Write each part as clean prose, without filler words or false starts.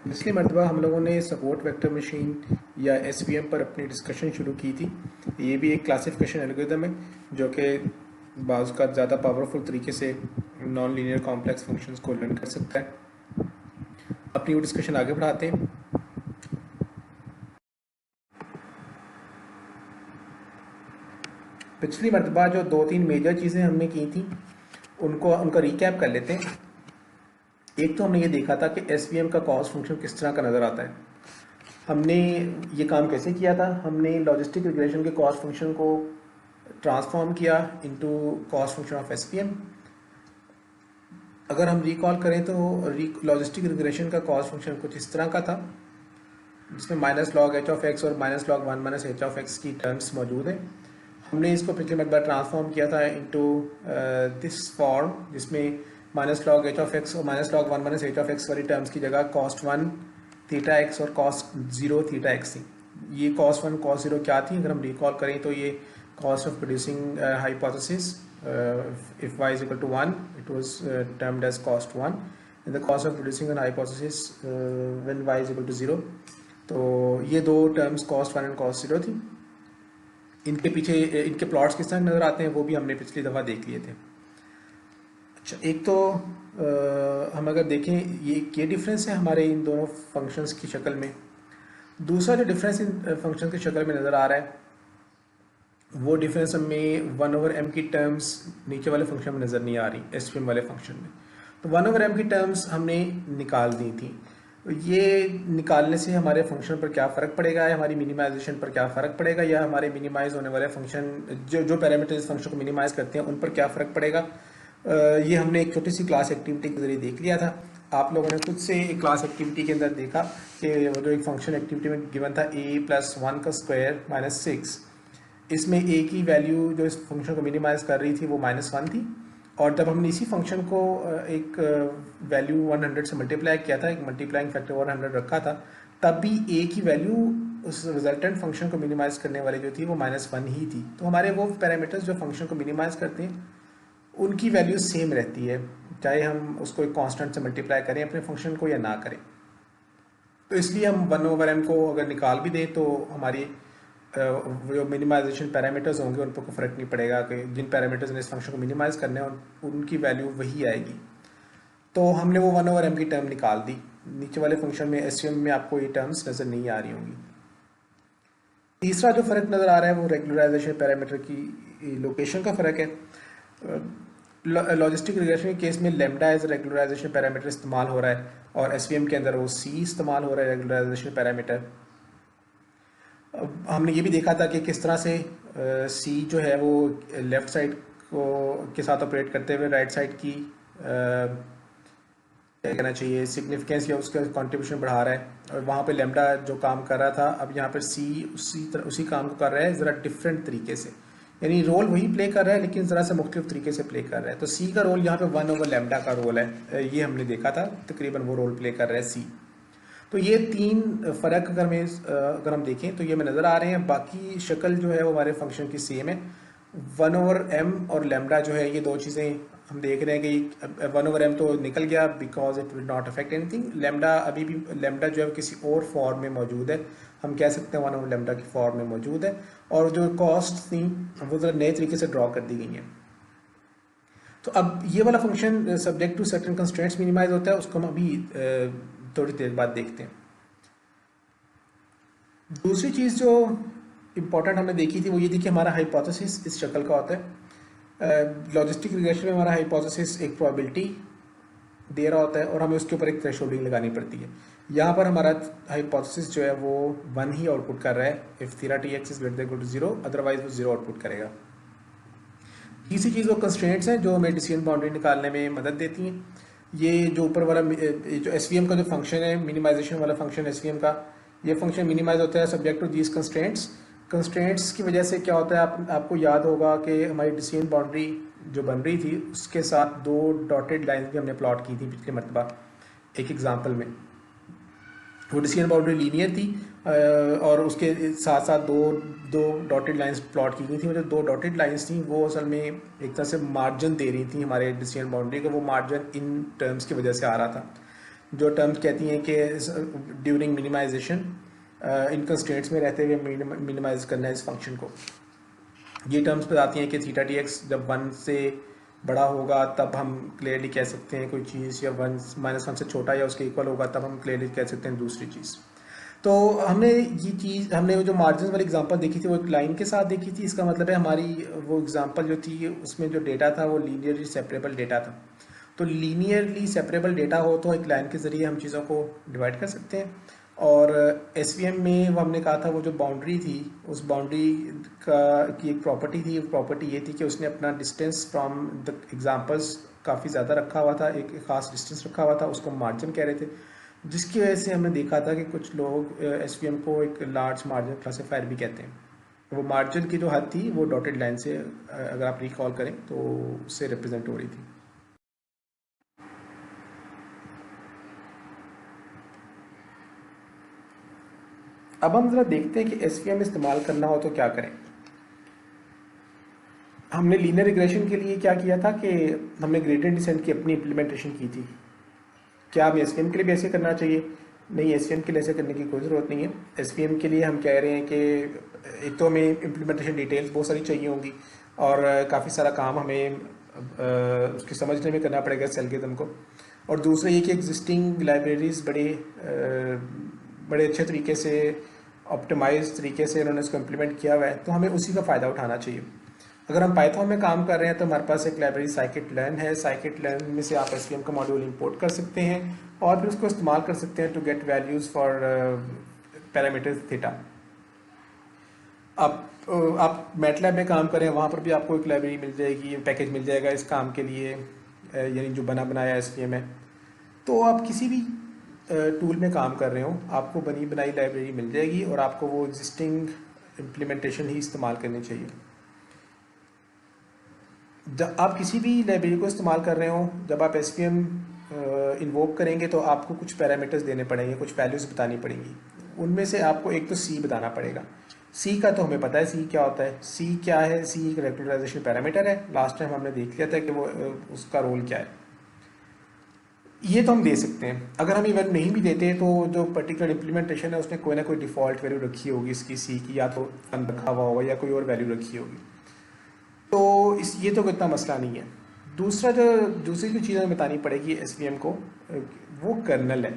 पिछली मरतबा हम लोगों ने सपोर्ट वेक्टर मशीन या एसवीएम पर अपनी डिस्कशन शुरू की थी। ये भी एक क्लासिफिकेशन एल्गोरिदम है जो कि बाज़ का ज़्यादा पावरफुल तरीके से नॉन लीनियर कॉम्प्लेक्स फंक्शंस को लर्न कर सकता है। अपनी वो डिस्कशन आगे बढ़ाते हैं। पिछली मरतबा जो 2-3 मेजर चीज़ें हमने की थी उनका रिकैप कर लेते हैं। एक तो हमने ये देखा था कि एसवीएम का कॉस्ट फंक्शन किस तरह का नज़र आता है। हमने ये काम कैसे किया था, हमने लॉजिस्टिक रिग्रेशन के कॉस्ट फंक्शन को ट्रांसफॉर्म किया into cost function of SVM. अगर हम रिकॉल करें तो लॉजिस्टिक रिग्रेशन का कॉस्ट फंक्शन कुछ इस तरह का था जिसमें minus log h of x और minus log 1 minus h of x की टर्म्स मौजूद हैं। हमने इसको पिछले मरतबा ट्रांसफॉर्म किया था इनटू दिस फॉर्म जिसमें minus log h of x और minus log 1 minus h of x वाली टर्म्स की जगह कॉस्ट 1 थीटा एक्स और कॉस्ट 0 थीटा एक्स थी। ये कॉस्ट 1 कॉस्ट 0 क्या थी, अगर हम रिकॉल करें तो ये cost of producing hypothesis if y is equal to 1 it was termed as cost 1 and the cost of producing an hypothesis when y is equal to 0। तो ये दो टर्म्स कॉस्ट 1 एंड कॉस्ट 0 थी। इनके पीछे इनके प्लॉट्स किस तरह नज़र आते हैं वो भी हमने पिछली दफ़ा देख लिए थे। अच्छा, एक तो हम अगर देखें ये डिफरेंस है हमारे इन दोनों फंक्शंस की शक्ल में। दूसरा जो डिफरेंस इन फंक्शंस की शक्ल में नज़र आ रहा है वो डिफरेंस हमें 1/m की टर्म्स नीचे वाले फंक्शन में नज़र नहीं आ रही एसवीएम वाले फंक्शन में। तो 1/m की टर्म्स हमने निकाल दी थी। ये निकालने से हमारे फंक्शन पर क्या फ़र्क पड़ेगा, या हमारी मिनिमाइजेशन पर क्या फ़र्क पड़ेगा, या हमारे मिनिमाइज होने वाले फंक्शन जो पैरामीटर इस फंक्शन को मिनिमाइज करते हैं उन पर क्या फ़र्क पड़ेगा। ये हमने एक छोटी सी क्लास एक्टिविटी के जरिए देख लिया था। आप लोगों ने खुद से एक क्लास एक्टिविटी के अंदर देखा कि वो जो एक फंक्शन एक्टिविटी में गिवन था a+1 का स्क्वायर -6, इसमें a की वैल्यू जो इस फंक्शन को मिनिमाइज कर रही थी वो -1 थी। और जब हमने इसी फंक्शन को एक वैल्यू 100 से मल्टीप्लाई किया था, एक मल्टीप्लाइंग फैक्टर 100 रखा था, तब भी a की वैल्यू उस रिजल्टेंट फंक्शन को मिनिमाइज करने वाली जो थी वो -1 ही थी। तो हमारे वो पैरामीटर्स जो फंक्शन को मिनिमाइज करते हैं उनकी वैल्यू सेम रहती है, चाहे हम उसको एक कांस्टेंट से मल्टीप्लाई करें अपने फंक्शन को या ना करें। तो इसलिए हम 1/m को अगर निकाल भी दें तो हमारी जो मिनिमाइजेशन पैरामीटर्स होंगे उन पर कोई फ़र्क नहीं पड़ेगा कि जिन पैरामीटर्स ने इस फंक्शन को मिनिमाइज करने हैं उनकी वैल्यू वही आएगी। तो हमने वो 1/m की टर्म निकाल दी। नीचे वाले फंक्शन में एसवीएम में आपको ये टर्म्स नज़र नहीं आ रही होंगी। तीसरा जो फ़र्क नज़र आ रहा है वो रेगुलराइजेशन पैरामीटर की लोकेशन का फ़र्क है। लॉजिस्टिक रिग्रेशन के केस में लेमडा एज रेगुलराइजेशन पैरामीटर इस्तेमाल हो रहा है और एसवीएम के अंदर वो सी इस्तेमाल हो रहा है रेगुलराइजेशन पैरामीटर। हमने ये भी देखा था कि किस तरह से सी जो है वो लेफ़्ट साइड को के साथ ऑपरेट करते हुए राइट साइड की क्या कहना चाहिए सिग्निफिकेंस या उसका कंट्रीब्यूशन बढ़ा रहा है, और वहाँ पे लेमडा जो काम कर रहा था अब यहाँ पर सी उसी काम को कर रहा है ज़रा डिफरेंट तरीके से, यानी रोल वही प्ले कर रहा है लेकिन ज़रा सा मुख्तलिफ तरीके से प्ले कर रहा है। तो सी का रोल यहाँ पे 1/λ का रोल है, ये हमने देखा था तकरीबन वो रोल प्ले कर रहा है सी। तो ये तीन फ़र्क अगर हम देखें तो ये में नज़र आ रहे हैं। बाकी शक्ल जो है वो हमारे फंक्शन की सेम है। 1/m और लेमडा जो है ये दो चीज़ें हम देख रहे हैं कि 1/m तो निकल गया because it will not affect anything. Lambda अभी भी लेमडा जो है किसी और फॉर्म में मौजूद है, हम कह सकते हैं 1/λ की फॉर्म में मौजूद है, और जो कॉस्ट थी वो ज़रा नए तरीके से ड्रॉ कर दी गई हैं। तो अब ये वाला function subject to certain constraints minimise होता है, उसको हम अभी थोड़ी देर बाद देखते हैं। दूसरी चीज़ जो इम्पोर्टेंट हमने देखी थी वो ये थी कि हमारा हाइपोथेसिस इस शक्ल का होता है। लॉजिस्टिक रिग्रेशन में हमारा हाइपोथेसिस एक प्रोबेबिलिटी दे रहा होता है और हमें उसके ऊपर एक थ्रेशोल्डिंग लगानी पड़ती है। यहाँ पर हमारा हाइपोथेसिस जो है वो 1 ही आउटपुट कर रहा है, if theta T X is greater than equal to 0, otherwise वो 0 आउटपुट करेगा। तीसरी चीज़ वो कंस्ट्रेंट्स हैं जो हमें डिसीजन बाउंड्री निकालने में मदद देती हैं। ये जो ऊपर वाला जो एसवीएम का जो फंक्शन है, मिनिमाइजेशन वाला फंक्शन एसवीएम का, ये फंक्शन मिनिमाइज होता है सब्जेक्ट टू दीज कंस्ट्रेंट्स की वजह से क्या होता है, आपको याद होगा कि हमारी डिसीजन बाउंड्री जो बन रही थी उसके साथ दो डॉटेड लाइन्स भी हमने प्लॉट की थी पिछले मरतबा एक एग्जाम्पल में। वो डिसीजन बाउंड्री लीनियर थी और उसके साथ साथ दो डॉटेड लाइंस प्लॉट की गई थी। जो दो डॉटेड लाइंस थी वो असल में एक तरह से मार्जिन दे रही थी हमारे डिसीजन बाउंड्री को। वो मार्जिन इन टर्म्स की वजह से आ रहा था जो टर्म्स कहती हैं कि ड्यूरिंग मिनिमाइजेशन इन कंस्ट्रेंट्स में रहते हुए मिनिमाइज करना है इस फंक्शन को। ये टर्म्स बताती हैं कि थीटा टी एक्स जब 1 से बड़ा होगा तब हम क्लियरली कह सकते हैं कोई चीज़, या 1 - 1 से छोटा या उसके इक्वल होगा तब हम क्लियरली कह सकते हैं दूसरी चीज़। तो हमने जो मार्जिन वाली एग्जांपल देखी थी वो एक लाइन के साथ देखी थी। इसका मतलब है हमारी वो एग्जांपल जो थी उसमें जो डेटा था वो लीनियरली सेपरेबल डेटा था। तो लीनियरली सेपरेबल डेटा हो तो एक लाइन के ज़रिए हम चीज़ों को डिवाइड कर सकते हैं। और एसवीएम में वो हमने कहा था वो जो बाउंड्री थी उस बाउंड्री की एक प्रॉपर्टी थी। प्रॉपर्टी ये थी कि उसने अपना डिस्टेंस फ्रॉम द एग्जांपल्स काफ़ी ज़्यादा रखा हुआ था, एक ख़ास डिस्टेंस रखा हुआ था, उसको मार्जिन कह रहे थे, जिसकी वजह से हमने देखा था कि कुछ लोग एसवीएम को एक लार्ज मार्जिन क्लासीफायर भी कहते हैं। वो मार्जिन की जो हद थी वो डॉटेड लाइन से अगर आप रिकॉल करें तो उससे रिप्रेजेंट हो रही थी। अब हम ज़रा देखते हैं कि एसवीएम इस्तेमाल करना हो तो क्या करें। हमने लीनियर रिग्रेशन के लिए क्या किया था कि हमने ग्रेडियंट डिसेंट की अपनी इम्प्लीमेंटेशन की थी। क्या हमें एसवीएम के लिए भी ऐसे करना चाहिए? नहीं, एसवीएम के लिए ऐसे करने की कोई ज़रूरत नहीं है। एसवीएम के लिए हम कह रहे हैं कि एक तो हमें इम्प्लीमेंटेशन डिटेल्स बहुत सारी चाहिए होंगी और काफ़ी सारा काम हमें उसकी समझने में करना पड़ेगा इस एल्गोरिथम को। और दूसरा ये कि एग्जिस्टिंग लाइब्रेरीज बड़े अच्छे तरीके से ऑप्टिमाइज तरीके से उन्होंने इसको इम्प्लीमेंट किया हुआ है, तो हमें उसी का फ़ायदा उठाना चाहिए। अगर हम पाइथन में काम कर रहे हैं तो हमारे पास एक लाइब्रेरी साइकिट-लर्न है। साइकिट-लर्न में से आप एसवीएम का मॉड्यूल इंपोर्ट कर सकते हैं और फिर उसको इस्तेमाल कर सकते हैं to get values for parameters theta. आप मैटलैब में काम करें वहाँ पर भी आपको एक लाइब्रेरी मिल जाएगी, पैकेज मिल जाएगा इस काम के लिए, यानी जो बना बनाया एसवीएम है। तो आप किसी भी टूल में काम कर रहे हो आपको बनी बनाई लाइब्रेरी मिल जाएगी और आपको वो एग्जिस्टिंग इम्प्लीमेंटेशन ही इस्तेमाल करनी चाहिए। जब आप किसी भी लाइब्रेरी को इस्तेमाल कर रहे हो, जब आप एसवीएम इन्वोक करेंगे तो आपको कुछ पैरामीटर्स देने पड़ेंगे, कुछ वैल्यूज़ बतानी पड़ेंगी। उनमें से आपको एक तो सी बताना पड़ेगा। सी का तो हमें पता है सी क्या होता है। सी क्या है? सी एक रेगुलराइजेशन पैरामीटर है। लास्ट टाइम हमने देख लिया था कि वो उसका रोल क्या है। ये तो हम दे सकते हैं। अगर हम इवन नहीं भी देते तो जो पर्टिकुलर इम्प्लीमेंटेशन है उसने कोई ना कोई डिफ़ॉल्ट वैल्यू रखी होगी इसकी सी की, या तो रखा हुआ होगा या कोई और वैल्यू रखी होगी। तो ये तो इतना मसला नहीं है। दूसरी जो चीज़ हमें बतानी पड़ेगी एसवीएम को, वो कर्नल है।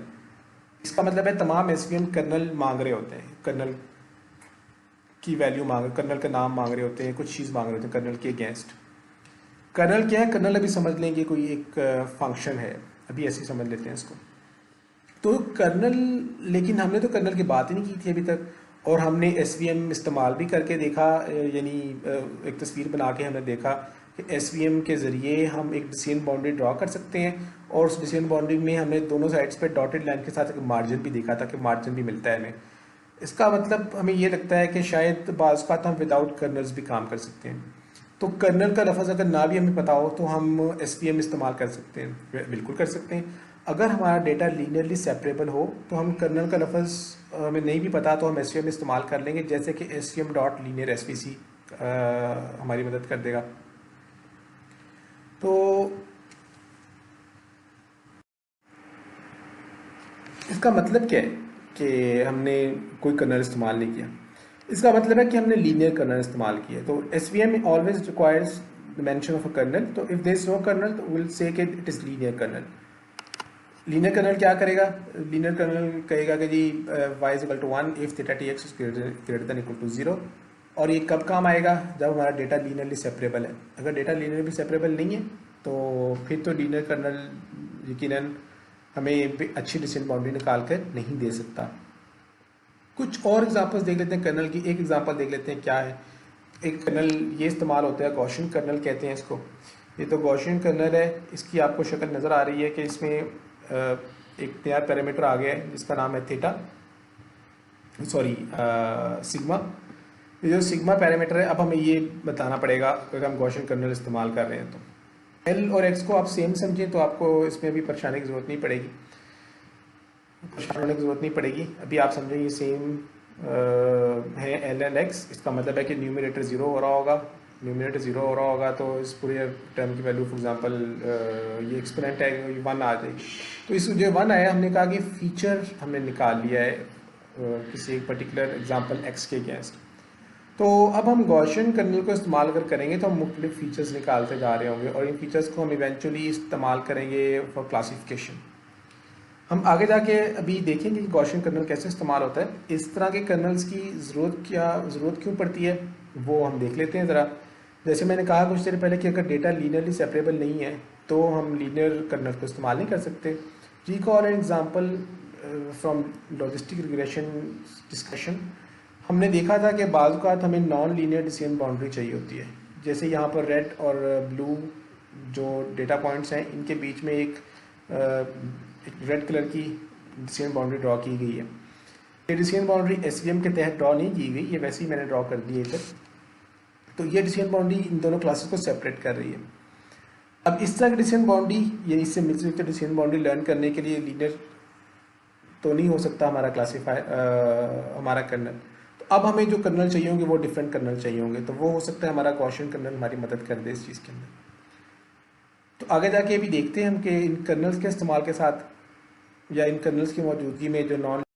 इसका मतलब है तमाम एसवीएम कर्नल मांग रहे होते हैं, कर्नल की वैल्यू कर्नल का नाम मांग रहे होते हैं, कुछ चीज़ मांग रहे होते हैं कर्नल के अगेंस्ट। कर्नल क्या है? कर्नल अभी समझ लेंगे कोई एक फंक्शन है, अभी ऐसे ही समझ लेते हैं इसको। तो कर्नल, लेकिन हमने तो कर्नल की बात ही नहीं की थी अभी तक, और हमने एसवीएम इस्तेमाल भी करके देखा, यानी एक तस्वीर बना के हमने देखा कि एसवीएम के ज़रिए हम एक डिसीजन बाउंड्री ड्रॉ कर सकते हैं और उस डिसीजन बाउंड्री में हमने दोनों साइड्स पे डॉटेड लाइन के साथ एक मार्जिन भी देखा था कि मार्जिन भी मिलता है हमें। इसका मतलब हमें ये लगता है कि शायद बाज़ का हम विदाउट कर्नल्स भी काम कर सकते हैं। तो कर्नल का लफ्ज़ अगर ना भी हमें पता हो तो हम एसवीएम इस्तेमाल कर सकते हैं, बिल्कुल कर सकते हैं। अगर हमारा डेटा लीनियरली सेपरेबल हो तो हम कर्नल का लफ्ज़ हमें नहीं भी पता तो हम एसवीएम इस्तेमाल कर लेंगे, जैसे कि एसवीएम डॉट लीनियर एसवीसी हमारी मदद कर देगा। तो इसका मतलब क्या है कि हमने कोई कर्नल इस्तेमाल नहीं किया? इसका मतलब है कि हमने लीनियर कर्नल इस्तेमाल किया। तो SVM always requires the mention of a kernel. तो if there is no kernel तो विल से कि it is linear kernel. Linear kernel क्या करेगा? लीनियर कर्नल कहेगा कि जी y is equal to 1 if theta T x greater than equal to 0। और ये कब काम आएगा? जब हमारा डेटा लीनियरली सेपरेबल है। अगर डेटा लीनियरली सेपरेबल नहीं है तो फिर तो लीनियर कर्नल यकीनन हमें अच्छी डिसीजन बाउंड्री निकाल कर नहीं दे सकता। कुछ और एग्जांपल्स देख लेते हैं कर्नल की। एक एग्जांपल देख लेते हैं क्या है। एक कर्नल ये इस्तेमाल होता है, गॉसियन कर्नल कहते हैं इसको। ये तो गॉसियन कर्नल है, इसकी आपको शक्ल नज़र आ रही है कि इसमें एक नया पैरामीटर आ गया है जिसका नाम है थीटा, सॉरी सिग्मा। ये जो सिग्मा पैरामीटर है, अब हमें ये बताना पड़ेगा अगर हम गॉसियन कर्नल इस्तेमाल कर रहे हैं तो एल और एक्स को आप सेम समझें तो आपको इसमें भी परेशानी की ज़रूरत नहीं पड़ेगी, परेशान होने की ज़रूरत नहीं पड़ेगी। अभी आप समझें ये सेम है एल एल एक्स। इसका मतलब है कि न्यूमरेटर 0 हो रहा होगा, न्यूमिनेटर 0 हो रहा होगा तो इस पूरे टर्म की वैल्यू फॉर एग्जांपल ये एक्सपोनेंट है, ये 1 आ जाएगी। तो इस जो 1 आया, हमने कहा कि फीचर हमने निकाल लिया है किसी एक पर्टिकुलर एग्जांपल x के अगेंस्ट। तो अब हम गॉसियन कर्नल को इस्तेमाल अगर करेंगे तो हम मुख्तलिफ फीचर्स निकालते जा रहे होंगे और इन फीचर्स को हम इवेंचुअली इस्तेमाल करेंगे फॉर क्लासिफिकेशन। हम आगे जाके अभी देखेंगे कि गॉसियन कर्नल कैसे इस्तेमाल होता है। इस तरह के कर्नल्स की ज़रूरत क्यों पड़ती है वो हम देख लेते हैं ज़रा। जैसे मैंने कहा कुछ देर पहले कि अगर डेटा लीनियरली सेपरेबल नहीं है तो हम लीनियर कर्नल को इस्तेमाल नहीं कर सकते। Recall an example from logistic regression discussion. हमने देखा था कि बाज़ औक़ात हमें नॉन लीनियर डिसीजन बाउंड्री चाहिए होती है। जैसे यहाँ पर रेड और ब्लू जो डेटा पॉइंट्स हैं इनके बीच में एक रेड कलर की डिसीजन बाउंड्री ड्रॉ की गई है। ये डिसीजन बाउंड्री एसवीएम के तहत ड्रॉ नहीं की गई, ये वैसे ही मैंने ड्रॉ कर दी है इधर। तो ये डिसीजन बाउंड्री इन दोनों क्लासेस को सेपरेट कर रही है। अब इस तरह की डिसीजन बाउंड्री या इससे मिलती जुलती डिसीजन बाउंड्री लर्न करने के लिए लीनियर तो नहीं हो सकता हमारा कर्नल। तो अब हमें जो कर्नल चाहिए होंगे वो डिफरेंट कर्नल चाहिए होंगे, तो वो हो सकता है हमारा गॉसियन कर्नल हमारी मदद कर दे इस चीज़ के अंदर। तो आगे जाके अभी देखते हैं हम कि इन कर्नल्स के इस्तेमाल के साथ या इन कर्नल्स की मौजूदगी में जो नॉन